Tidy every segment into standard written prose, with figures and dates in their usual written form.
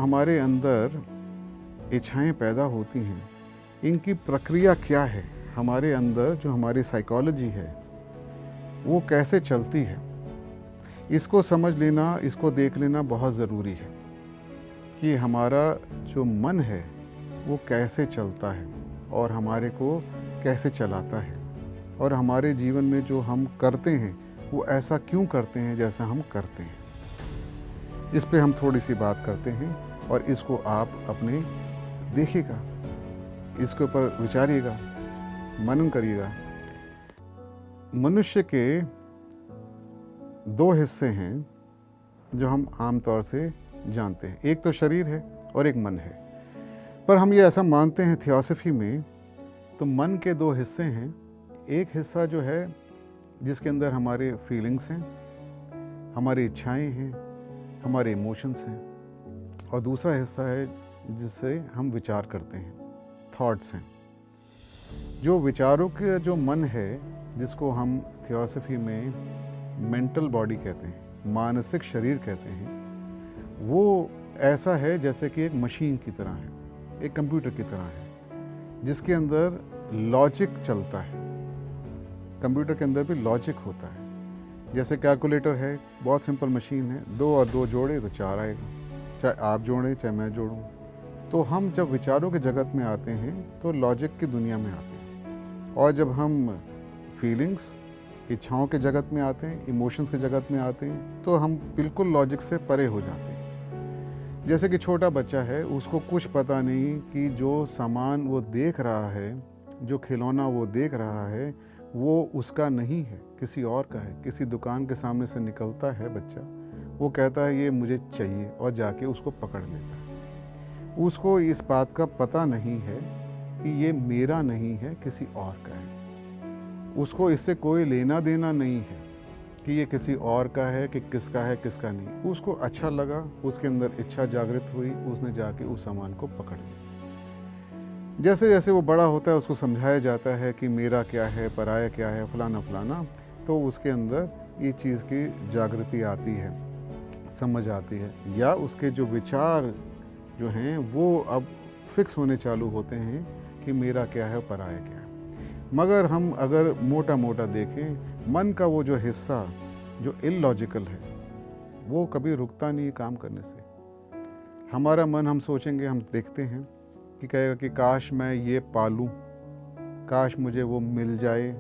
हमारे अंदर इच्छाएं पैदा होती हैं, इनकी प्रक्रिया क्या है, हमारे अंदर जो हमारी साइकोलॉजी है वो कैसे चलती है, इसको समझ लेना, इसको देख लेना बहुत ज़रूरी है कि हमारा जो मन है वो कैसे चलता है और हमारे को कैसे चलाता है, और हमारे जीवन में जो हम करते हैं वो ऐसा क्यों करते हैं जैसा हम करते हैं। इस पे हम थोड़ी सी बात करते हैं और इसको आप अपने देखिएगा, इसके ऊपर विचारिएगा, मनन करिएगा। मनुष्य के दो हिस्से हैं जो हम आम तौर से जानते हैं, एक तो शरीर है और एक मन है। पर हम ये ऐसा मानते हैं थियोसॉफी में, तो मन के दो हिस्से हैं। एक हिस्सा जो है जिसके अंदर हमारे फीलिंग्स हैं, हमारी इच्छाएं हैं, हमारे इमोशंस हैं, और दूसरा हिस्सा है जिससे हम विचार करते हैं, थॉट्स हैं। जो विचारों के जो मन है, जिसको हम थियोसॉफी में मेंटल बॉडी कहते हैं, मानसिक शरीर कहते हैं, वो ऐसा है जैसे कि एक मशीन की तरह है, एक कंप्यूटर की तरह है, जिसके अंदर लॉजिक चलता है। कंप्यूटर के अंदर भी लॉजिक होता है। जैसे कैलकुलेटर है, बहुत सिंपल मशीन है, 2 और 2 जोड़े तो 4 आएगा, चाहे आप जोड़ें चाहे मैं जोड़ूं। तो हम जब विचारों के जगत में आते हैं तो लॉजिक की दुनिया में आते हैं, और जब हम फीलिंग्स, इच्छाओं के जगत में आते हैं, इमोशंस के जगत में आते हैं, तो हम बिल्कुल लॉजिक से परे हो जाते हैं। जैसे कि छोटा बच्चा है, उसको कुछ पता नहीं कि जो सामान वो देख रहा है, जो खिलौना वो देख रहा है, वो उसका नहीं है, किसी और का है। किसी दुकान के सामने से निकलता है बच्चा, वो कहता है ये मुझे चाहिए, और जाके उसको पकड़ लेता है। उसको इस बात का पता नहीं है कि ये मेरा नहीं है, किसी और का है। उसको इससे कोई लेना देना नहीं है कि ये किसी और का है, कि किसका है किसका नहीं। उसको अच्छा लगा, उसके अंदर इच्छा जागृत हुई, उसने जाके उस सामान को पकड़ लिया। जैसे जैसे वो बड़ा होता है, उसको समझाया जाता है कि मेरा क्या है, पराया क्या है, फलाना फलाना, तो उसके अंदर ये चीज़ की जागृति आती है, समझ आती है, या उसके जो विचार जो हैं वो अब फिक्स होने चालू होते हैं कि मेरा क्या है, पराया क्या है। मगर हम अगर मोटा मोटा देखें, मन का वो जो हिस्सा जो इलॉजिकल है, वो कभी रुकता नहीं काम करने से। हमारा मन, हम सोचेंगे, हम देखते हैं कि कहेगा कि काश मैं ये पालूं, काश मुझे वो मिल जाए।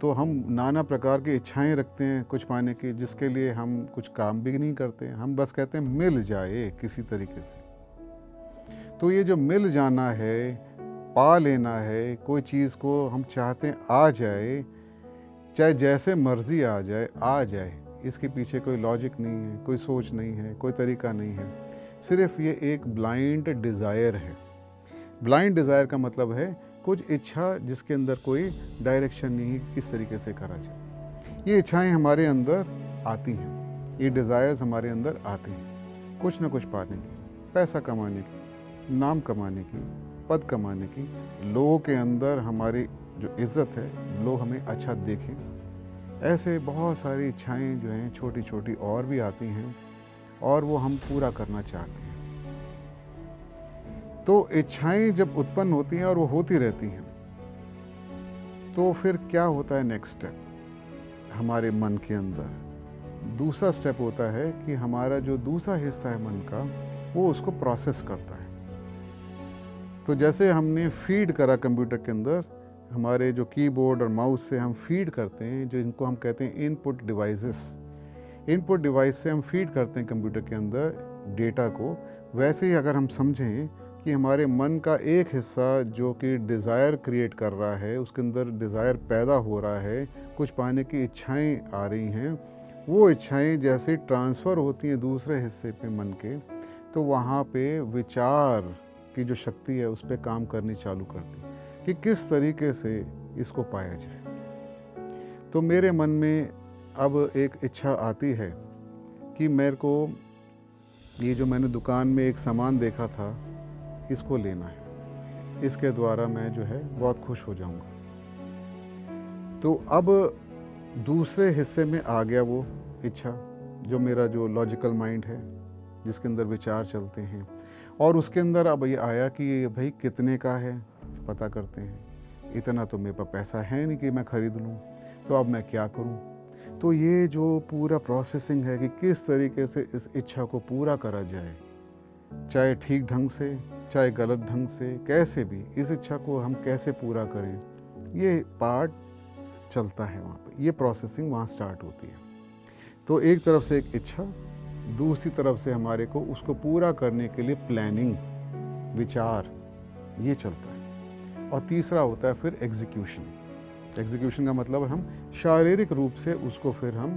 तो हम नाना प्रकार की इच्छाएं रखते हैं कुछ पाने की, जिसके लिए हम कुछ काम भी नहीं करते हैं, हम बस कहते हैं मिल जाए किसी तरीके से। तो ये जो मिल जाना है, पा लेना है, कोई चीज़ को हम चाहते हैं आ जाए, चाहे जैसे मर्जी आ जाए, इसके पीछे कोई लॉजिक नहीं है, कोई सोच नहीं है, कोई तरीका नहीं है। सिर्फ ये एक ब्लाइंड डिज़ायर है। ब्लाइंड डिज़ायर का मतलब है कुछ इच्छा जिसके अंदर कोई डायरेक्शन नहीं है, किस तरीके से करा जाए। ये इच्छाएं हमारे अंदर आती हैं, ये डिज़ायर्स हमारे अंदर आते हैं, कुछ ना कुछ पाने की, पैसा कमाने की, नाम कमाने की, पद कमाने की, लोगों के अंदर हमारी जो इज़्ज़त है, लोग हमें अच्छा देखें। ऐसे बहुत सारी इच्छाएं जो हैं छोटी छोटी और भी आती हैं, और वो हम पूरा करना चाहते हैं। तो इच्छाएं जब उत्पन्न होती हैं और वो होती रहती हैं, तो फिर क्या होता है नेक्स्ट स्टेप हमारे मन के अंदर? दूसरा स्टेप होता है कि हमारा जो दूसरा हिस्सा है मन का, वो उसको प्रोसेस करता है। तो जैसे हमने फीड करा कंप्यूटर के अंदर, हमारे जो कीबोर्ड और माउस से हम फीड करते हैं, जो इनको हम कहते हैं इनपुट डिवाइसेस, इनपुट डिवाइस से हम फीड करते हैं कंप्यूटर के अंदर डेटा को, वैसे ही अगर हम समझें कि हमारे मन का एक हिस्सा जो कि डिज़ायर क्रिएट कर रहा है, उसके अंदर डिज़ायर पैदा हो रहा है, कुछ पाने की इच्छाएं आ रही हैं, वो इच्छाएं जैसे ट्रांसफ़र होती हैं दूसरे हिस्से पे मन के, तो वहाँ पे विचार की जो शक्ति है उस पर काम करनी चालू करती है कि किस तरीके से इसको पाया जाए। तो मेरे मन में अब एक इच्छा आती है कि मेरे को ये जो मैंने दुकान में एक सामान देखा था, इसको लेना है, इसके द्वारा मैं जो है बहुत खुश हो जाऊंगा। तो अब दूसरे हिस्से में आ गया वो इच्छा, जो मेरा जो लॉजिकल माइंड है, जिसके अंदर विचार चलते हैं, और उसके अंदर अब ये आया कि ये भाई कितने का है, पता करते हैं, इतना तो मेरे पास पैसा है नहीं कि मैं ख़रीद लूँ, तो अब मैं क्या करूँ। तो ये जो पूरा प्रोसेसिंग है कि किस तरीके से इस इच्छा को पूरा करा जाए, चाहे ठीक ढंग से चाहे गलत ढंग से, कैसे भी इस इच्छा को हम कैसे पूरा करें, ये पार्ट चलता है वहाँ पे, ये प्रोसेसिंग वहाँ स्टार्ट होती है। तो एक तरफ से एक इच्छा, दूसरी तरफ से हमारे को उसको पूरा करने के लिए प्लानिंग, विचार, ये चलता है। और तीसरा होता है फिर एग्जीक्यूशन। एग्जीक्यूशन का मतलब हम शारीरिक रूप से उसको फिर हम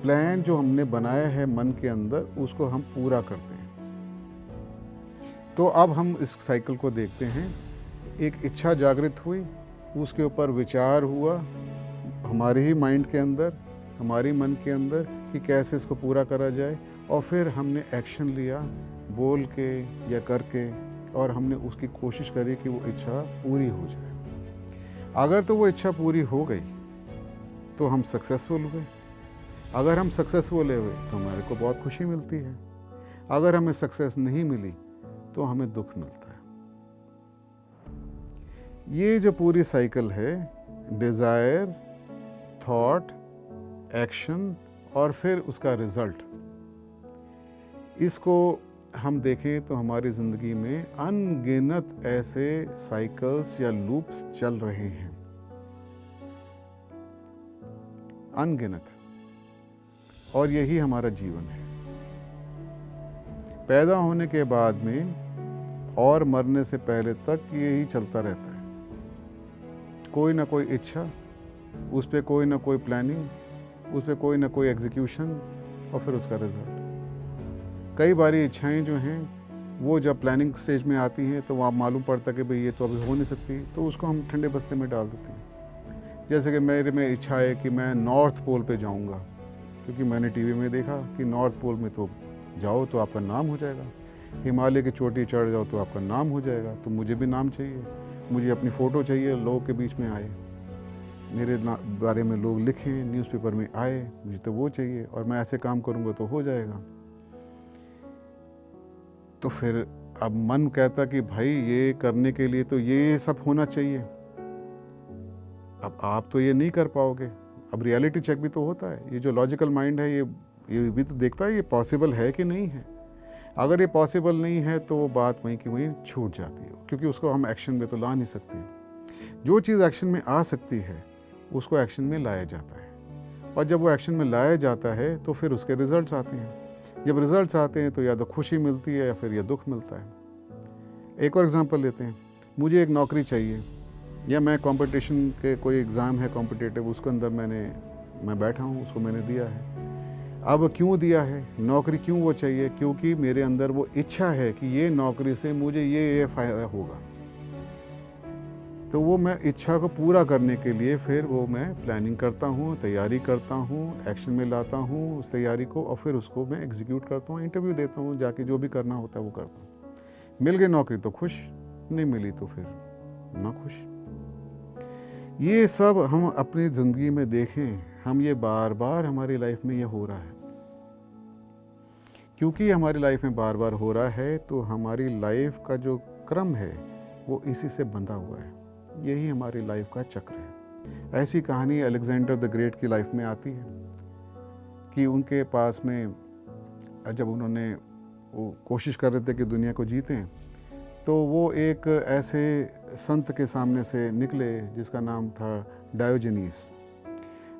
प्लान जो हमने बनाया है मन के अंदर, उसको हम पूरा करते हैं। तो अब हम इस साइकिल को देखते हैं। एक इच्छा जागृत हुई, उसके ऊपर विचार हुआ हमारे ही माइंड के अंदर, हमारी मन के अंदर कि कैसे इसको पूरा करा जाए, और फिर हमने एक्शन लिया बोल के या करके, और हमने उसकी कोशिश करी कि वो इच्छा पूरी हो जाए। अगर तो वो इच्छा पूरी हो गई तो हम सक्सेसफुल हुए। अगर हम सक्सेसफुल हुए तो हमारे को बहुत खुशी मिलती है। अगर हमें सक्सेस नहीं मिली तो हमें दुख मिलता है। ये जो पूरी साइकिल है, डिज़ायर, थॉट, एक्शन और फिर उसका रिजल्ट, इसको हम देखें तो हमारी ज़िंदगी में अनगिनत ऐसे साइकिल्स या लूप्स चल रहे हैं, अनगिनत। और यही हमारा जीवन है। पैदा होने के बाद में और मरने से पहले तक यही चलता रहता है। कोई ना कोई इच्छा, उस पर कोई ना कोई प्लानिंग, उस पर कोई ना कोई एग्जीक्यूशन, और फिर उसका रिजल्ट। कई बारी इच्छाएं जो हैं वो जब प्लानिंग स्टेज में आती हैं तो वहाँ मालूम पड़ता है कि भाई ये तो अभी हो नहीं सकती, तो उसको हम ठंडे बस्ते में डाल देते हैं। जैसे कि मेरे में इच्छा है कि मैं नॉर्थ पोल पे जाऊँगा, क्योंकि मैंने टीवी में देखा कि नॉर्थ पोल में तो जाओ तो आपका नाम हो जाएगा, हिमालय की चोटी चढ़ जाओ तो आपका नाम हो जाएगा। तो मुझे भी नाम चाहिए, मुझे अपनी फ़ोटो चाहिए, लोगों के बीच में आए, मेरे बारे में लोग लिखें, न्यूज़पेपर में आए, मुझे तो वो चाहिए, और मैं ऐसे काम करूँगा तो हो जाएगा। तो फिर अब मन कहता कि भाई ये करने के लिए तो ये सब होना चाहिए। अब आप तो ये नहीं कर पाओगे। अब रियलिटी चेक भी तो होता है। ये जो लॉजिकल माइंड है ये भी तो देखता है ये पॉसिबल है कि नहीं है। अगर ये पॉसिबल नहीं है तो वो बात वहीं की वहीं छूट जाती है, क्योंकि उसको हम एक्शन में तो ला नहीं सकते। जो चीज़ एक्शन में आ सकती है उसको एक्शन में लाया जाता है, और जब वो एक्शन में लाया जाता है तो फिर उसके रिजल्ट्स आते हैं। जब रिजल्ट्स आते हैं तो या तो खुशी मिलती है या फिर या दुख मिलता है। एक और एग्जांपल लेते हैं। मुझे एक नौकरी चाहिए, या मैं कंपटीशन के कोई एग्ज़ाम है कॉम्पिटिटिव, उसके अंदर मैं बैठा हूँ, उसको मैंने दिया है। अब क्यों दिया है, नौकरी क्यों वो चाहिए, क्योंकि मेरे अंदर वो इच्छा है कि ये नौकरी से मुझे ये फ़ायदा होगा। तो वो मैं इच्छा को पूरा करने के लिए फिर वो मैं प्लानिंग करता हूँ, तैयारी करता हूँ, एक्शन में लाता हूँ उस तैयारी को, और फिर उसको मैं एग्जीक्यूट करता हूँ, इंटरव्यू देता हूँ, जाके जो भी करना होता है वो करता हूँ। मिल गई नौकरी तो खुश, नहीं मिली तो फिर ना खुश। ये सब हम अपनी ज़िंदगी में देखें, हम ये बार बार हमारी लाइफ में ये हो रहा है। क्योंकि हमारी लाइफ में बार बार हो रहा है तो हमारी लाइफ का जो क्रम है वो इसी से बंधा हुआ है। यही हमारी लाइफ का चक्र है। ऐसी कहानी अलेक्जेंडर द ग्रेट की लाइफ में आती है कि उनके पास में जब उन्होंने वो कोशिश कर रहे थे कि दुनिया को जीतें, तो वो एक ऐसे संत के सामने से निकले जिसका नाम था डायोजनीस।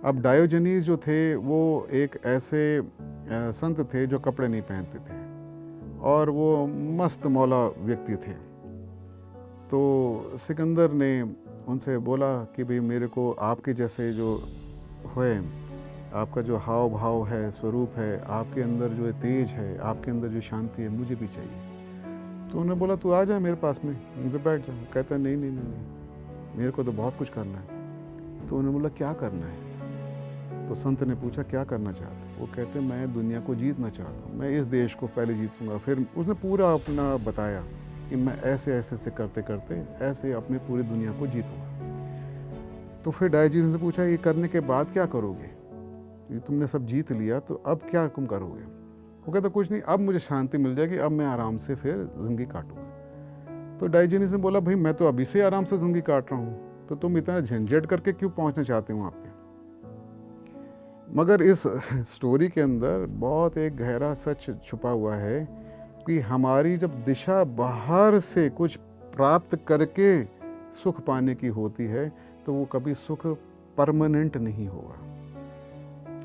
अब डायोजनीस जो थे वो एक ऐसे संत थे जो कपड़े नहीं पहनते थे, और वो मस्त मौला व्यक्ति थे। तो सिकंदर ने उनसे बोला कि भाई मेरे को आपके जैसे जो है, आपका जो हाव भाव है, स्वरूप है, आपके अंदर जो तेज है, आपके अंदर जो शांति है, मुझे भी चाहिए। तो उन्होंने बोला तू आ जा मेरे पास में, यहीं पे बैठ जा। कहता नहीं नहीं नहीं नहीं, मेरे को तो बहुत कुछ करना है। तो उन्होंने बोला क्या करना है? तो संत ने पूछा क्या करना चाहते हैं? वो कहते मैं दुनिया को जीतना चाहता हूँ, मैं इस देश को पहले जीतूँगा। फिर उसने पूरा अपना बताया कि मैं ऐसे ऐसे से करते करते ऐसे अपनी पूरी दुनिया को जीतूँगा। तो फिर डायोजनीस ने पूछा ये करने के बाद क्या करोगे? ये तुमने सब जीत लिया तो अब क्या तुम करोगे? वो कहता कुछ नहीं, अब मुझे शांति मिल जाएगी, अब मैं आराम से फिर ज़िंदगी काटूंगा। तो डायोजेनिस ने बोला भाई मैं तो अभी से आराम से ज़िंदगी काट रहा हूँ, तो तुम इतना झंझट करके क्यों पहुँचना चाहते हो वहाँ पे। मगर इस स्टोरी के अंदर बहुत एक गहरा सच छुपा हुआ है कि हमारी जब दिशा बाहर से कुछ प्राप्त करके सुख पाने की होती है तो वो कभी सुख परमानेंट नहीं होगा,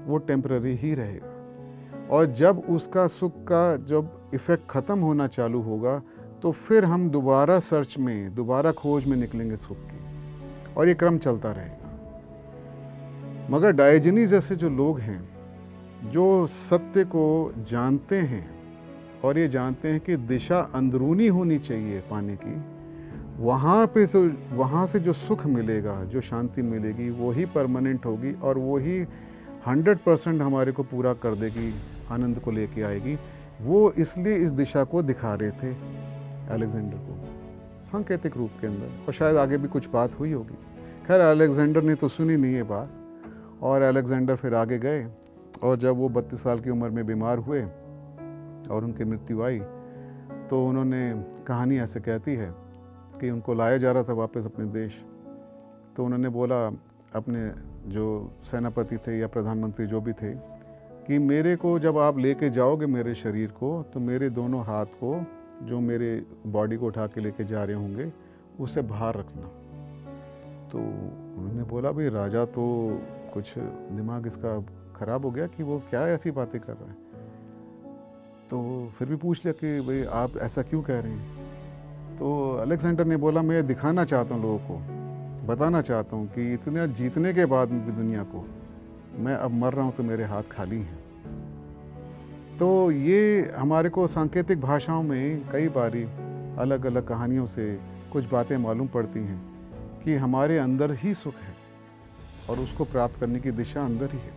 वो टेम्पररी ही रहेगा। और जब उसका सुख का जब इफ़ेक्ट ख़त्म होना चालू होगा तो फिर हम दोबारा सर्च में, दोबारा खोज में निकलेंगे सुख की, और ये क्रम चलता रहेगा। मगर डायोजेनिस जैसे जो लोग हैं जो सत्य को जानते हैं और ये जानते हैं कि दिशा अंदरूनी होनी चाहिए पाने की, वहाँ से जो सुख मिलेगा, जो शांति मिलेगी, वो ही परमानेंट होगी और वो ही 100% हमारे को पूरा कर देगी, आनंद को लेके आएगी। वो इसलिए इस दिशा को दिखा रहे थे अलेक्जेंडर को सांकेतिक रूप के अंदर, और शायद आगे भी कुछ बात हुई होगी। खैर अलेक्जेंडर ने तो सुनी नहीं ये बात, और अलेक्जेंडर फिर आगे गए, और जब वो 32 साल की उम्र में बीमार हुए और उनकी मृत्यु आई तो उन्होंने, कहानी ऐसे कहती है कि उनको लाया जा रहा था वापस अपने देश, तो उन्होंने बोला अपने जो सेनापति थे या प्रधानमंत्री जो भी थे कि मेरे को जब आप लेके जाओगे मेरे शरीर को, तो मेरे दोनों हाथ को जो मेरे बॉडी को उठा के लेके जा रहे होंगे उसे बाहर रखना। तो उन्होंने बोला भाई राजा तो कुछ दिमाग इसका ख़राब हो गया कि वो क्या ऐसी बातें कर रहा है। तो फिर भी पूछ लिया कि भाई आप ऐसा क्यों कह रहे हैं। तो अलेक्जेंडर ने बोला मैं दिखाना चाहता हूँ लोगों को, बताना चाहता हूँ कि इतना जीतने के बाद भी दुनिया को, मैं अब मर रहा हूँ तो मेरे हाथ खाली हैं। तो ये हमारे को सांकेतिक भाषाओं में कई बारी अलग अलग कहानियों से कुछ बातें मालूम पड़ती हैं कि हमारे अंदर ही सुख है और उसको प्राप्त करने की दिशा अंदर ही है।